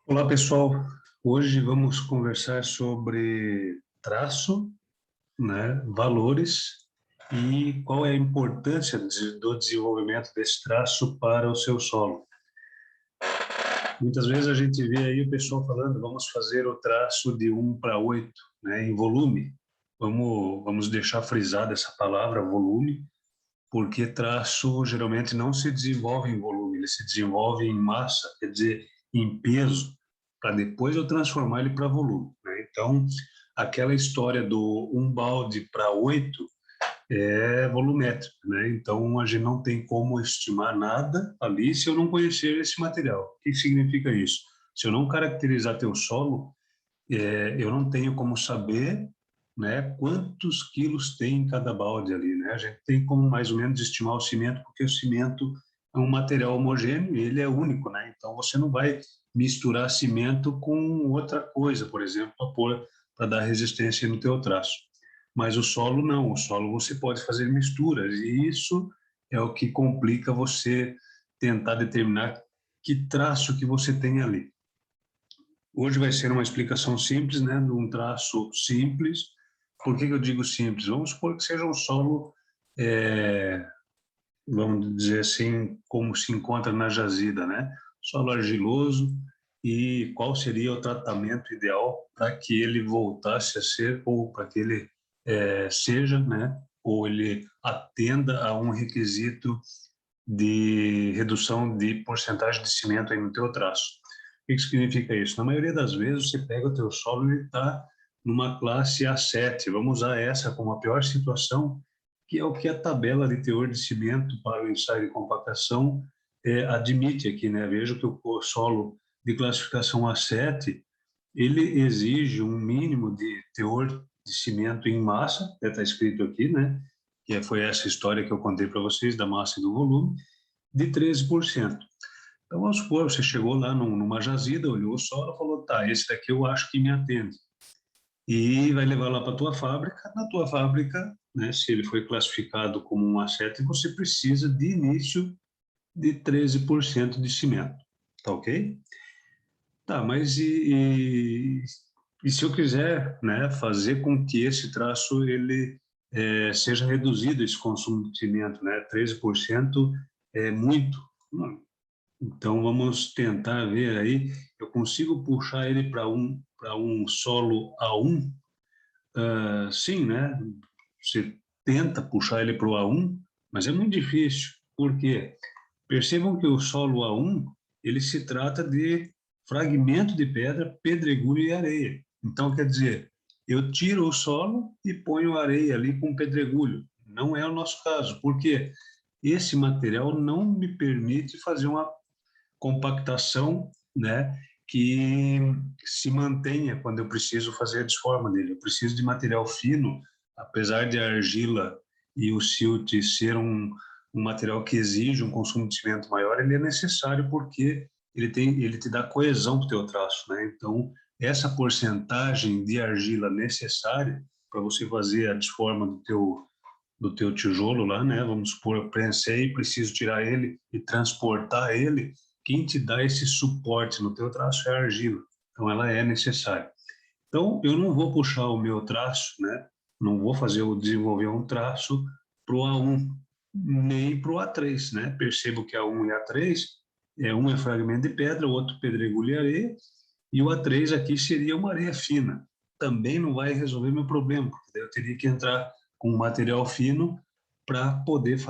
Olá, pessoal. Hoje vamos conversar sobre traço, né, valores e qual é a importância do desenvolvimento desse traço para o seu solo. Muitas vezes a gente vê aí o pessoal falando, vamos fazer o traço de 1:8, né, em volume. Vamos deixar frisada essa palavra, volume, porque traço geralmente não se desenvolve em volume, ele se desenvolve em massa, quer dizer, em peso, para depois eu transformar ele para volume, né? Então, aquela história do 1 balde para 8 é volumétrica, né? Então, a gente não tem como estimar nada ali se eu não conhecer esse material. O que significa isso? Se eu não caracterizar teu solo, eu não tenho como saber, né, quantos quilos tem em cada balde ali, né? A gente tem como mais ou menos estimar o cimento, porque o cimento é um material homogêneo e ele é único, né? Então você não vai misturar cimento com outra coisa, por exemplo, para dar resistência no teu traço. Mas o solo não, o solo você pode fazer misturas e isso é o que complica você tentar determinar que traço que você tem ali. Hoje vai ser uma explicação simples, né, de um traço simples. Por que eu digo simples? Vamos supor que seja um solo, é, vamos dizer assim, como se encontra na jazida, né? Solo argiloso, e qual seria o tratamento ideal para que ele voltasse a ser, ou para que ele seja, né, ou ele atenda a um requisito de redução de porcentagem de cimento aí no teu traço. O que significa isso? Na maioria das vezes, você pega o teu solo e ele está numa classe A7. Vamos usar essa como a pior situação, que é o que a tabela de teor de cimento para o ensaio de compactação admite aqui, né? Veja que o solo de classificação A7, ele exige um mínimo de teor de cimento em massa, está escrito aqui, né? Que foi essa história que eu contei para vocês, da massa e do volume, de 13%. Então, vamos supor, você chegou lá numa jazida, olhou o solo e falou, tá, esse daqui eu acho que me atende. E vai levar lá para a tua fábrica. Na tua fábrica, né, se ele foi classificado como um A7, você precisa de início de 13% de cimento, tá ok? Tá, mas e se eu quiser, né, fazer com que esse traço ele seja reduzido, esse consumo de cimento, né? 13% é muito. Então vamos tentar ver aí, eu consigo puxar ele para um solo A1? Sim, né? Você tenta puxar ele para o A1, mas é muito difícil. Por quê? Percebam que o solo A1, ele se trata de fragmento de pedra, pedregulho e areia. Então, quer dizer, eu tiro o solo e ponho areia ali com pedregulho. Não é o nosso caso, porque esse material não me permite fazer uma compactação, né, que se mantenha quando eu preciso fazer a desforma dele. Eu preciso de material fino, apesar de a argila e o silt ser um material que exige um consumo de cimento maior, ele é necessário porque ele te dá coesão para o teu traço, né? Então, essa porcentagem de argila necessária para você fazer a desforma do teu tijolo lá, né? Vamos supor, eu prensei, preciso tirar ele e transportar ele. Quem te dá esse suporte no teu traço é a argila. Então, ela é necessária. Então, eu não vou puxar o meu traço, né? Não vou desenvolver um traço para o A1, nem para o A3, né? Percebo que A1 e A3, um é fragmento de pedra, o outro pedregulho e areia, e o A3 aqui seria uma areia fina. Também não vai resolver meu problema, porque eu teria que entrar com um material fino para poder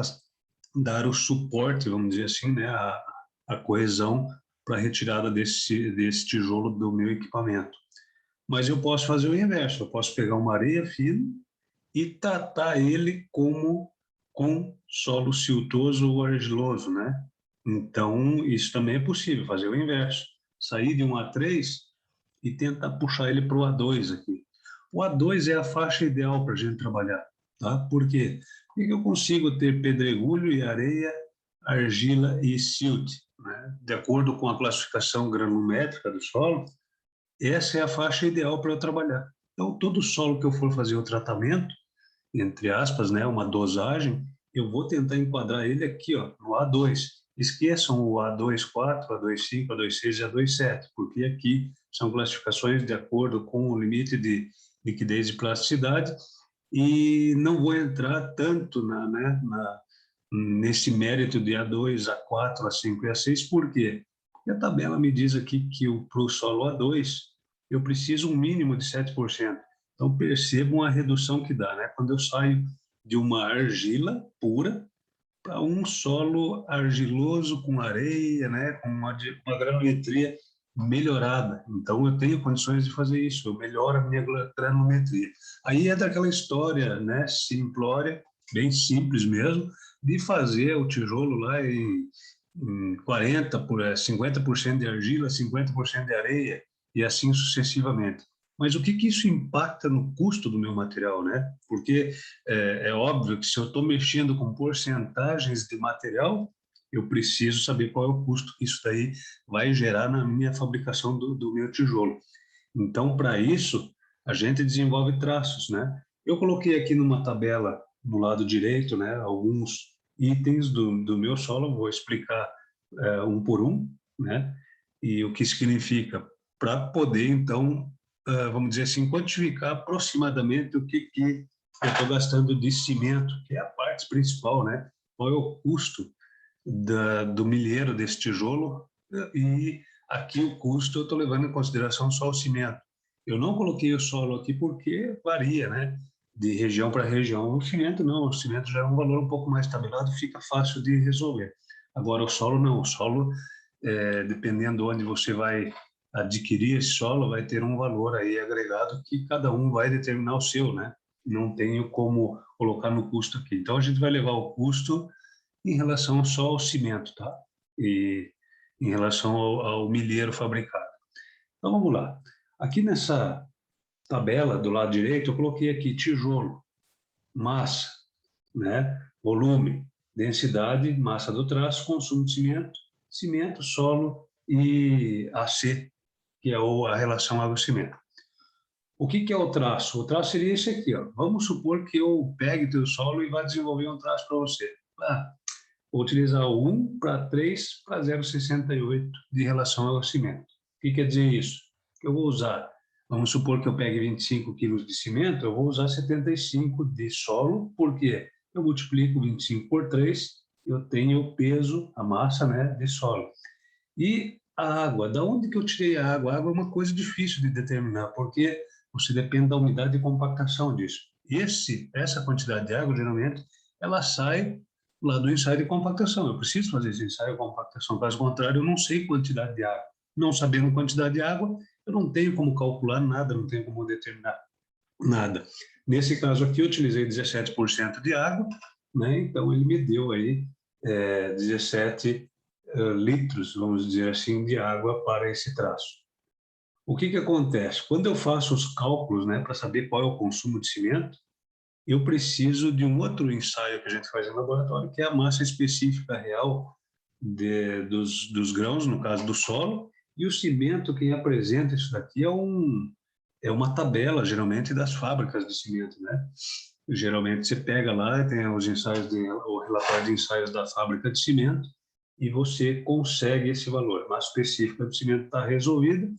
dar o suporte, vamos dizer assim, né, a coesão para a retirada desse tijolo do meu equipamento. Mas eu posso fazer o inverso, eu posso pegar uma areia fina e tratar ele como com solo siltoso ou argiloso, né? Então, isso também é possível, fazer o inverso. Sair de um A3 e tentar puxar ele para o A2 aqui. O A2 é a faixa ideal para a gente trabalhar, tá? Por quê? Porque eu consigo ter pedregulho e areia, argila e silt, né? De acordo com a classificação granulométrica do solo, essa é a faixa ideal para eu trabalhar. Então, todo solo que eu for fazer o tratamento, entre aspas, né, uma dosagem, eu vou tentar enquadrar ele aqui, ó, no A2. esqueçam o A24, A25, A26 e A27, porque aqui são classificações de acordo com o limite de liquidez e plasticidade, e não vou entrar tanto nesse mérito de A2, A4, A5 e A6, por quê? Porque a tabela me diz aqui que para o solo A2 eu preciso um mínimo de 7%. Então percebam a redução que dá, né? Quando eu saio de uma argila pura para um solo argiloso com areia, né? Com uma granulometria melhorada. Então eu tenho condições de fazer isso, eu melhoro a minha granulometria. Aí é daquela história, né? Simplória, bem simples mesmo, de fazer o tijolo lá em 50% de argila, 50% de areia e assim sucessivamente. Mas o que isso impacta no custo do meu material, né? Porque é óbvio que se eu estou mexendo com porcentagens de material, eu preciso saber qual é o custo que isso daí vai gerar na minha fabricação do meu tijolo. Então, para isso, a gente desenvolve traços, né? Eu coloquei aqui numa tabela no lado direito, né, alguns itens do meu solo, vou explicar um por um, né? E o que significa, para poder, então, vamos dizer assim, quantificar aproximadamente o que eu estou gastando de cimento, que é a parte principal, né? Qual é o custo do milheiro desse tijolo, e aqui o custo eu estou levando em consideração só o cimento. Eu não coloquei o solo aqui porque varia, né? De região para região. O cimento não, o cimento já é um valor um pouco mais tabelado, fica fácil de resolver. Agora o solo não, o solo, dependendo onde você vai adquirir esse solo, vai ter um valor aí agregado que cada um vai determinar o seu, né? Não tenho como colocar no custo aqui. Então a gente vai levar o custo em relação só ao cimento, tá? E em relação ao milheiro fabricado. Então vamos lá. Aqui nessa tabela do lado direito eu coloquei aqui tijolo, massa, né? Volume, densidade, massa do traço, consumo de cimento, cimento, solo e AC, que é a relação água-cimento. O que é o traço? O traço seria esse aqui, ó. Vamos supor que eu pegue teu solo e vá desenvolver um traço para você. Vou utilizar o 1 para 3 para 0,68 de relação ao cimento. O que quer dizer isso? Eu vou usar, vamos supor que eu pegue 25 quilos de cimento, eu vou usar 75 de solo, porque eu multiplico 25 por 3, eu tenho o peso, a massa, né, de solo. E a água, da onde que eu tirei a água? A água é uma coisa difícil de determinar, porque você depende da umidade e compactação disso. Essa quantidade de água, geralmente, ela sai lá do ensaio de compactação. Eu preciso fazer esse ensaio de compactação, caso contrário, eu não sei quantidade de água. Não sabendo quantidade de água, eu não tenho como calcular nada, não tenho como determinar nada. Nesse caso aqui, eu utilizei 17% de água, né? Então ele me deu aí 17 litros, vamos dizer assim, de água para esse traço. O que acontece? Quando eu faço os cálculos, né, para saber qual é o consumo de cimento, eu preciso de um outro ensaio que a gente faz em laboratório, que é a massa específica real dos grãos, no caso do solo, e o cimento, quem apresenta isso daqui é uma tabela, geralmente, das fábricas de cimento, né? Geralmente você pega lá, tem os ensaios, o relatório de ensaios da fábrica de cimento, e você consegue esse valor. A massa específica do cimento está resolvida,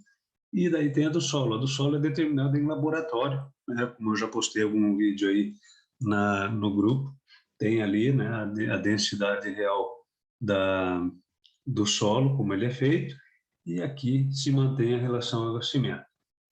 e daí tem a do solo. A do solo é determinada em laboratório, né? Como eu já postei algum vídeo aí no grupo, tem ali, né, a densidade real do solo, como ele é feito, e aqui se mantém a relação água-cimento.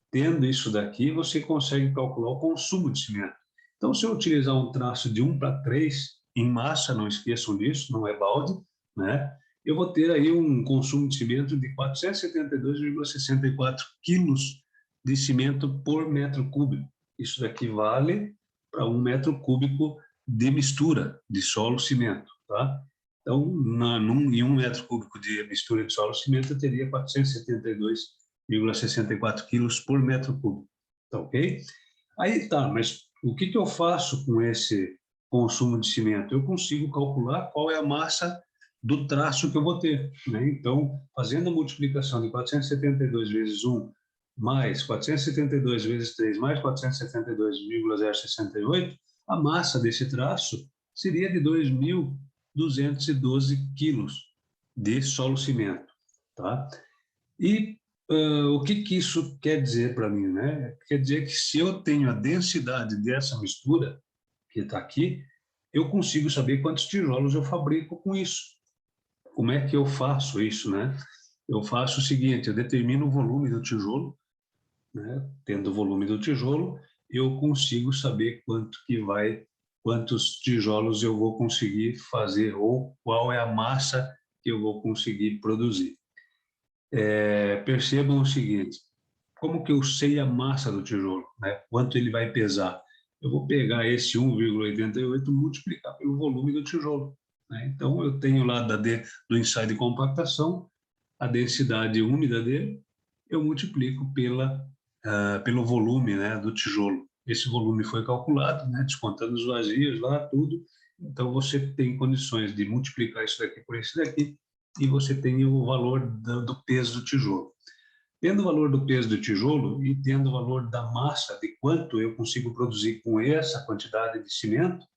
Tendo isso daqui, você consegue calcular o consumo de cimento. Então, se eu utilizar um traço de 1 para 3, em massa, não esqueçam disso, não é balde, né? Eu vou ter aí um consumo de cimento de 472,64 quilos de cimento por metro cúbico. Isso daqui vale para 1 metro cúbico de mistura de solo-cimento, tá? Então, em 1 metro cúbico de mistura de solo-cimento, eu teria 472,64 quilos por metro cúbico, tá ok? Aí tá, mas o que eu faço com esse consumo de cimento? Eu consigo calcular qual é a massa do traço que eu vou ter, né? Então, fazendo a multiplicação de 472 vezes 1 mais 472 vezes 3 mais 472,068, a massa desse traço seria de 2.212 quilos. de solo-cimento, tá? E o que isso quer dizer para mim, né? Quer dizer que se eu tenho a densidade dessa mistura, que está aqui, eu consigo saber quantos tijolos eu fabrico com isso. Como é que eu faço isso, né? Eu faço o seguinte, eu determino o volume do tijolo, né? Tendo o volume do tijolo, eu consigo saber quantos tijolos eu vou conseguir fazer ou qual é a massa que eu vou conseguir produzir. Percebam o seguinte, como que eu sei a massa do tijolo, né? Quanto ele vai pesar? Eu vou pegar esse 1,88 e multiplicar pelo volume do tijolo, né? Então, eu tenho lá do ensaio de compactação, a densidade úmida dele, eu multiplico pelo volume, né, do tijolo. Esse volume foi calculado, né, descontando os vazios lá, tudo. Então, você tem condições de multiplicar isso daqui por esse daqui e você tem o valor do peso do tijolo. Tendo o valor do peso do tijolo e tendo o valor da massa, de quanto eu consigo produzir com essa quantidade de cimento,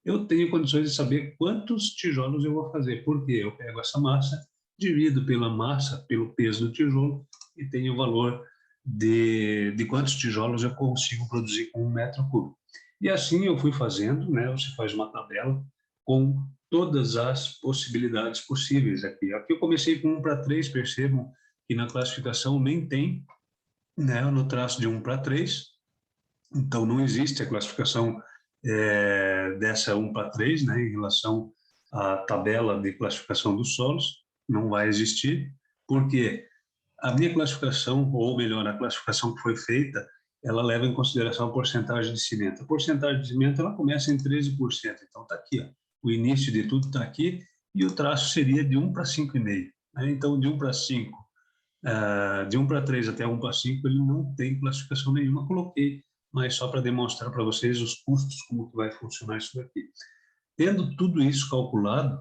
eu tenho condições de saber quantos tijolos eu vou fazer, porque eu pego essa massa, divido pela massa, pelo peso do tijolo, e tenho o valor de quantos tijolos eu consigo produzir com 1 metro cúbico. E assim eu fui fazendo, né? Você faz uma tabela com todas as possibilidades possíveis aqui. Aqui eu comecei com 1:3, percebam que na classificação nem tem, né? No traço de 1:3, então não existe a classificação dessa 1:3, né, em relação à tabela de classificação dos solos, não vai existir, porque a minha classificação, ou melhor, a classificação que foi feita, ela leva em consideração a porcentagem de cimento. A porcentagem de cimento ela começa em 13%, então está aqui, ó, o início de tudo está aqui, e o traço seria de 1:5,5. Né? Então, de 1:5, de 1:3 até 1:5, ele não tem classificação nenhuma, coloquei, mas só para demonstrar para vocês os custos, como que vai funcionar isso daqui. Tendo tudo isso calculado,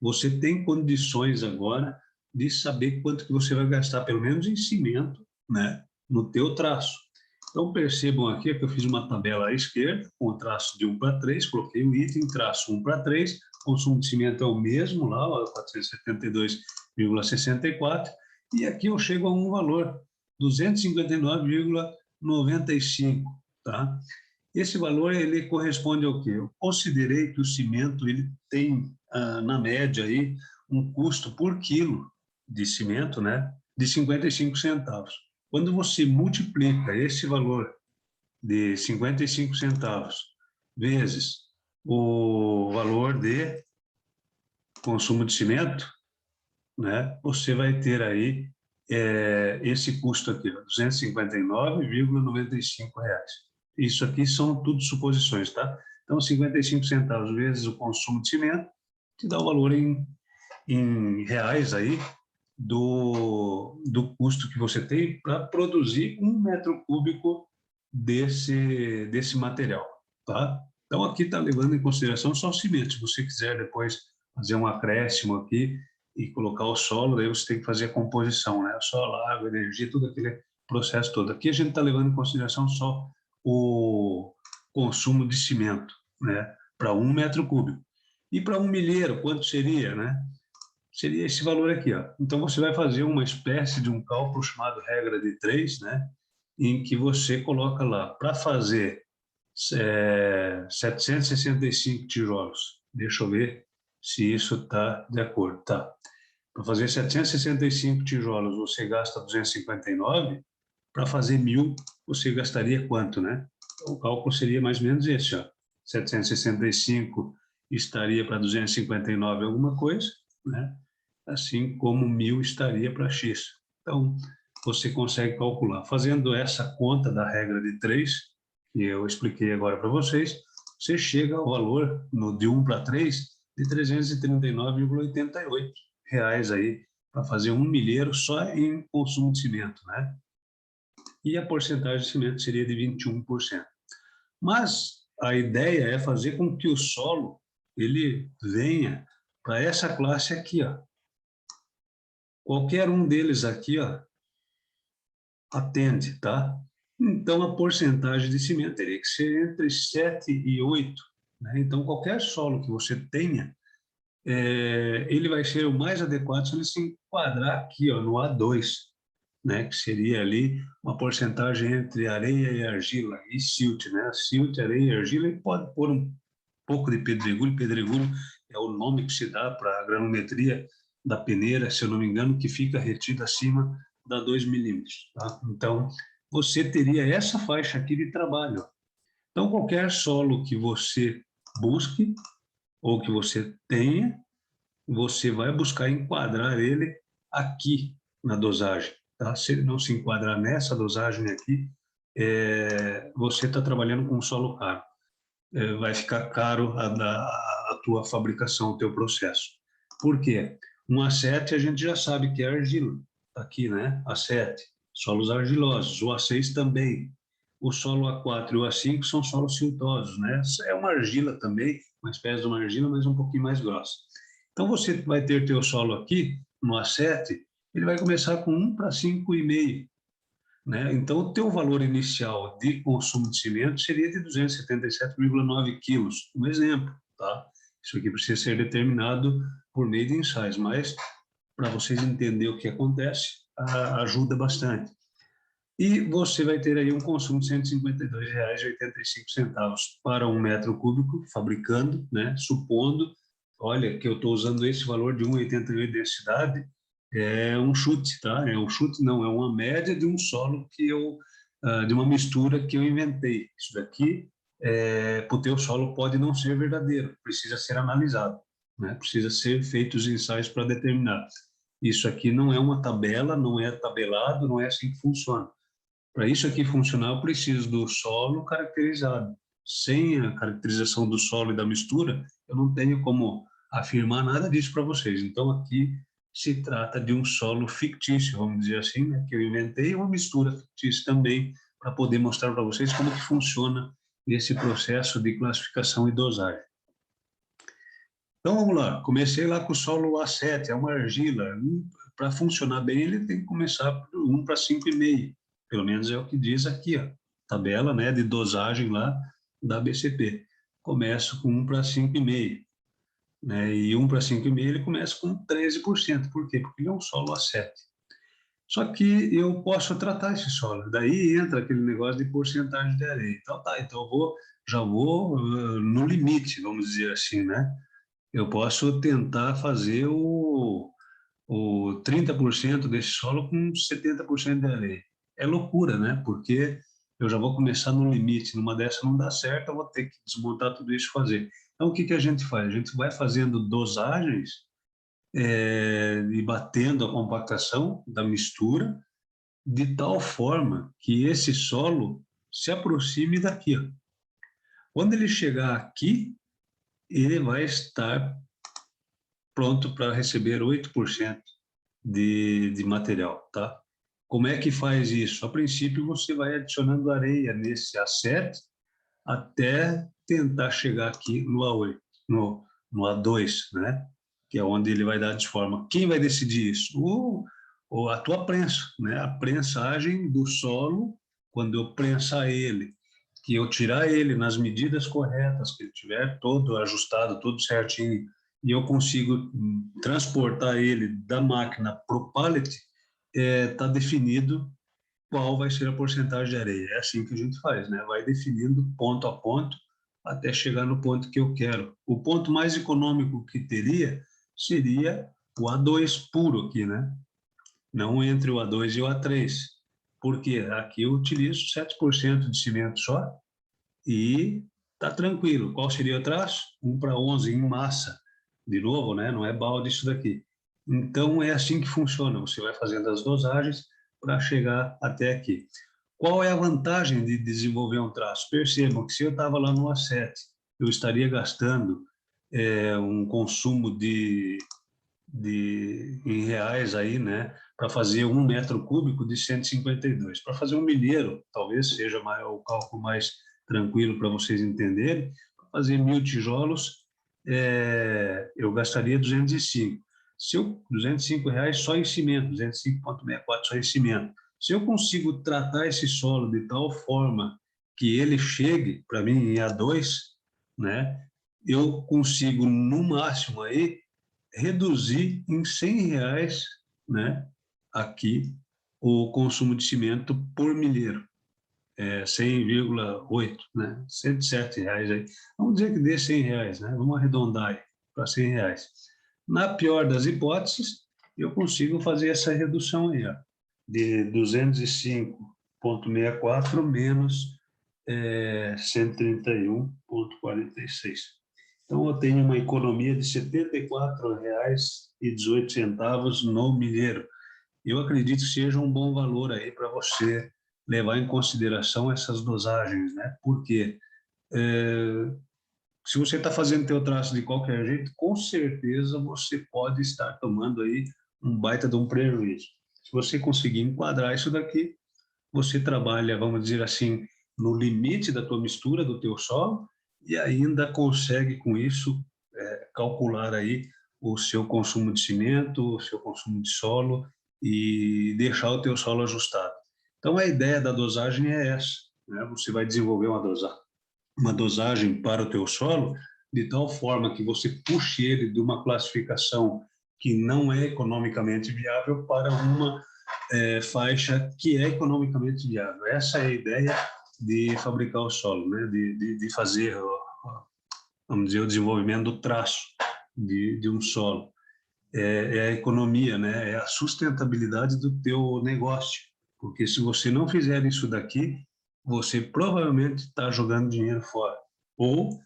você tem condições agora de saber quanto que você vai gastar, pelo menos em cimento, né, no teu traço. Então, percebam aqui que eu fiz uma tabela à esquerda, com o traço de 1:3, coloquei o item, traço 1:3, consumo de cimento é o mesmo lá, 472,64, e aqui eu chego a um valor, 259,95, tá? Esse valor, ele corresponde ao quê? Eu considerei que o cimento, ele tem, na média, aí, um custo por quilo de cimento, né, de 55 centavos. Quando você multiplica esse valor de 55 centavos vezes o valor de consumo de cimento, né, você vai ter aí esse custo aqui, R$ 259,95. Isso aqui são tudo suposições, tá? Então, 55 centavos vezes o consumo de cimento te dá o valor em reais aí do custo que você tem para produzir 1 metro cúbico desse material, tá? Então, aqui está levando em consideração só o cimento. Se você quiser depois fazer um acréscimo aqui e colocar o solo, daí você tem que fazer a composição, né? O solo, a água, a energia, tudo aquele processo todo. Aqui a gente está levando em consideração só o consumo de cimento, né? Para 1 metro cúbico. E para um milheiro, quanto seria, né? Seria esse valor aqui, ó. Então, você vai fazer uma espécie de um cálculo chamado regra de 3, né? Em que você coloca lá, para fazer 765 tijolos. Deixa eu ver se isso está de acordo. Tá. Para fazer 765 tijolos, você gasta 259. Para fazer 1.000, você gastaria quanto, né? Então, o cálculo seria mais ou menos esse, ó. 765 estaria para 259 alguma coisa, né? Assim como 1.000 estaria para X. Então, você consegue calcular. Fazendo essa conta da regra de 3, que eu expliquei agora para vocês, você chega ao valor de 1:3 de R$ 339,88 aí para fazer um milheiro só em consumo de cimento, né? E a porcentagem de cimento seria de 21%. Mas a ideia é fazer com que o solo ele venha para essa classe aqui, ó. Qualquer um deles aqui, ó, atende, tá? Então, a porcentagem de cimento teria que ser entre 7 e 8, né? Então, qualquer solo que você tenha, ele vai ser o mais adequado se ele se enquadrar aqui, ó, no A2, né, que seria ali uma porcentagem entre areia e argila, e silt, né? Silt, areia e argila, e pode pôr um pouco de pedregulho. Pedregulho é o nome que se dá para a granometria da peneira, se eu não me engano, que fica retida acima da 2 milímetros, tá? Então, você teria essa faixa aqui de trabalho. Então, qualquer solo que você busque ou que você tenha, você vai buscar enquadrar ele aqui na dosagem, tá? Se ele não se enquadrar nessa dosagem aqui, você está trabalhando com um solo caro. Vai ficar caro a tua fabricação, o teu processo. Por quê? Um A7 a gente já sabe que é argila, aqui, né? A7, solos argilosos. O A6 também. O solo A4 e o A5 são solos siltosos, né? É uma argila também, uma espécie de uma argila, mas um pouquinho mais grossa. Então, você vai ter teu solo aqui, no A7, ele vai começar com 1 para 5,5, né? Então, o teu valor inicial de consumo de cimento seria de 277,9 quilos, um exemplo, tá? Isso aqui precisa ser determinado por meio de ensaios, mas para vocês entenderem o que acontece, ajuda bastante. E você vai ter aí um consumo de R$ 152,85 para 1 metro cúbico, fabricando, né? Supondo, olha, que eu estou usando esse valor de 1,88 de densidade, é um chute, tá? É um chute, não, é uma média de um solo que de uma mistura que eu inventei. Isso daqui, para o teu solo, pode não ser verdadeiro, precisa ser analisado, né? Precisa ser feitos ensaios para determinar. Isso aqui não é uma tabela, não é tabelado, não é assim que funciona. Para isso aqui funcionar, eu preciso do solo caracterizado. Sem a caracterização do solo e da mistura, eu não tenho como afirmar nada disso para vocês. Então, aqui se trata de um solo fictício, vamos dizer assim, né, que eu inventei, uma mistura fictícia também, para poder mostrar para vocês como que funciona esse processo de classificação e dosagem. Então, vamos lá. Comecei lá com o solo A7, é uma argila. Para funcionar bem, ele tem que começar por 1 para 5,5. Pelo menos é o que diz aqui, ó, tabela, né, de dosagem lá da BCP. Começo com 1 para 5,5, né, e 1 para 5,5 ele começa com 13%. Por quê? Porque ele é um solo A7. Só que eu posso tratar esse solo. Daí entra aquele negócio de porcentagem de areia. Então tá, então já vou no limite, vamos dizer assim, né? Eu posso tentar fazer o 30% desse solo com 70% de areia. É loucura, né? Porque eu já vou começar no limite. Numa dessa não dá certo, eu vou ter que desmontar tudo isso e fazer. Então, o que que a gente faz? A gente vai fazendo dosagens e batendo a compactação da mistura de tal forma que esse solo se aproxime daqui, ó. Quando ele chegar aqui, ele vai estar pronto para receber 8% de material, tá? Como é que faz isso? A princípio, você vai adicionando areia nesse A7 até tentar chegar aqui no A8, no A2, né? Que é onde ele vai dar a desforma. Quem vai decidir isso? A tua prensa, né? A prensagem do solo, quando eu prensar ele, que eu tirar ele nas medidas corretas, que ele tiver todo ajustado, tudo certinho, e eu consigo transportar ele da máquina para o pallet, está definido qual vai ser a porcentagem de areia. É assim que a gente faz, né? Vai definindo ponto a ponto até chegar no ponto que eu quero. O ponto mais econômico que teria seria o A2 puro aqui, né? Não entre o A2 e o A3. Porque aqui eu utilizo 7% de cimento só e tá tranquilo. Qual seria o traço? 1 para 11 em massa. De novo, né? Não é balde isso daqui. Então, é assim que funciona. Você vai fazendo as dosagens para chegar até aqui. Qual é a vantagem de desenvolver um traço? Percebam que se eu estava lá no A7, eu estaria gastando um consumo em reais aí, né, para fazer 1 metro cúbico de 152. Para fazer um milheiro, talvez seja o cálculo mais tranquilo para vocês entenderem. Para fazer 1.000 tijolos, eu gastaria 205. R$ 205 só em cimento, 205,64 só em cimento. Se eu consigo tratar esse solo de tal forma que ele chegue para mim em A2, né, eu consigo no máximo aí reduzir em R$100, né, aqui o consumo de cimento por milheiro. 100,8, né, R$107 aí. Vamos dizer que dê R$100, né? Vamos arredondar aí para R$100. Na pior das hipóteses, eu consigo fazer essa redução aí, ó, de 205,64 menos 131,46. Então, eu tenho uma economia de R$74,18 no milheiro. Eu acredito que seja um bom valor aí para você levar em consideração essas dosagens, né? Porque se você está fazendo teu traço de qualquer jeito, com certeza você pode estar tomando aí um baita de um prejuízo. Se você conseguir enquadrar isso daqui, você trabalha, vamos dizer assim, no limite da tua mistura, do teu solo, e ainda consegue com isso calcular aí o seu consumo de cimento, o seu consumo de solo e deixar o teu solo ajustado. Então a ideia da dosagem é essa, né? Você vai desenvolver uma dosagem para o teu solo de tal forma que você puxe ele de uma classificação que não é economicamente viável para uma faixa que é economicamente viável. Essa é a ideia de fabricar o solo, né? de fazer, vamos dizer, o desenvolvimento do traço de um solo. É a economia, né? É a sustentabilidade do teu negócio. Porque se você não fizer isso daqui, você provavelmente está jogando dinheiro fora. Ou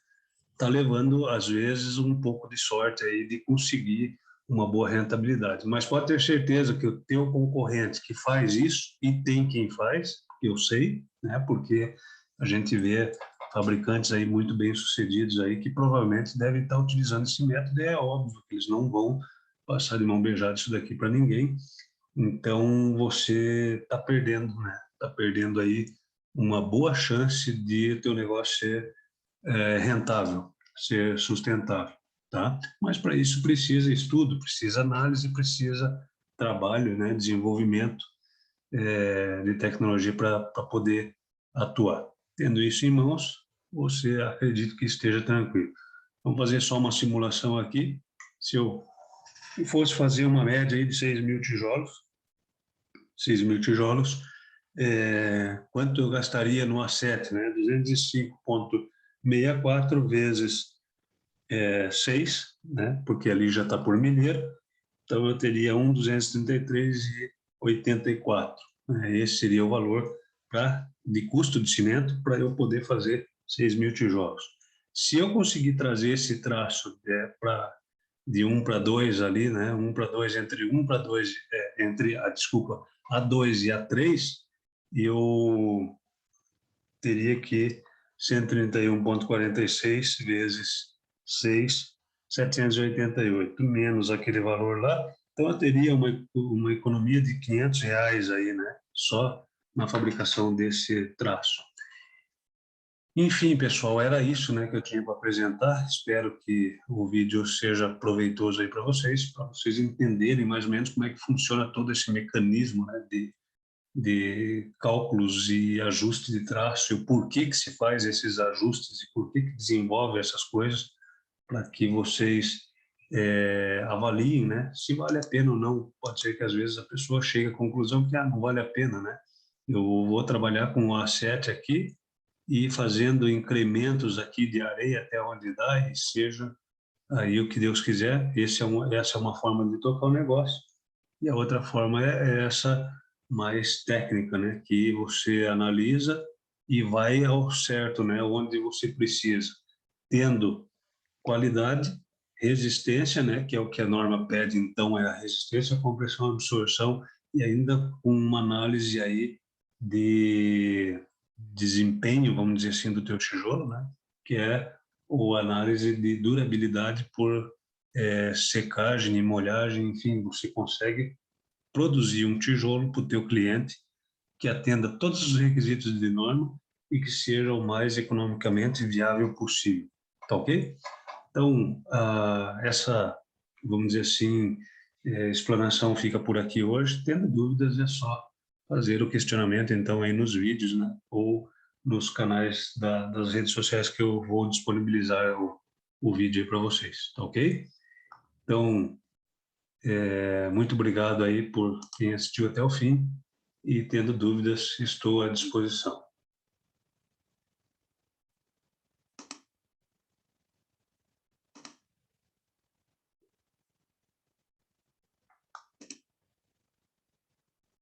está levando, às vezes, um pouco de sorte aí de conseguir uma boa rentabilidade. Mas pode ter certeza que o teu concorrente que faz isso, e tem quem faz, eu sei, né? Porque a gente vê fabricantes aí muito bem sucedidos aí que provavelmente devem estar utilizando esse método, e é óbvio que eles não vão passar de mão beijada isso daqui para ninguém. Então você está perdendo, né? Está perdendo aí uma boa chance de teu negócio ser rentável, ser sustentável, tá? Mas para isso precisa estudo, precisa análise, precisa trabalho, né? Desenvolvimento de tecnologia para poder atuar. Tendo isso em mãos, você acredita que esteja tranquilo. Vamos fazer só uma simulação aqui. Se eu fosse fazer uma média aí de 6.000 tijolos, quanto eu gastaria no A7, né? 205,64 vezes 6, né? Porque ali já está por milheiro, então eu teria 1.233,84. Né? Esse seria o valor de custo de cimento para eu poder fazer 6.000 tijolos. Se eu conseguir trazer esse traço de 1 para 2 ali, né? 1 para 2, entre 1 para 2, A2 e A3, eu teria que 131,46 vezes 6, 788, menos aquele valor lá. Então, eu teria uma economia de R$500 aí, né? Só na fabricação desse traço. Enfim, pessoal, era isso, né, que eu tinha para apresentar. Espero que o vídeo seja proveitoso aí para vocês entenderem mais ou menos como é que funciona todo esse mecanismo, né, de cálculos e ajuste de traço, e o porquê que se faz esses ajustes e por que desenvolve essas coisas, para que vocês avaliem, né, se vale a pena ou não. Pode ser que às vezes a pessoa chegue à conclusão que não vale a pena, né? Eu vou trabalhar com o A7 aqui e fazendo incrementos aqui de areia até onde dá, e seja aí o que Deus quiser. Essa é uma forma de tocar o negócio. E a outra forma é essa mais técnica, né? Que você analisa e vai ao certo, né? Onde você precisa, tendo qualidade, resistência, né? Que é o que a norma pede, então é a resistência, compressão, absorção, e ainda com uma análise aí de desempenho, vamos dizer assim, do teu tijolo, né? Que é a análise de durabilidade por secagem e molhagem, enfim, você consegue produzir um tijolo para o teu cliente que atenda todos os requisitos de norma e que seja o mais economicamente viável possível, tá ok? Então, essa, vamos dizer assim, explanação fica por aqui hoje. Tendo dúvidas, é só fazer o questionamento, então, aí nos vídeos, né? Ou nos canais das redes sociais que eu vou disponibilizar o vídeo aí para vocês, tá ok? Então, muito obrigado aí por quem assistiu até o fim e, tendo dúvidas, estou à disposição.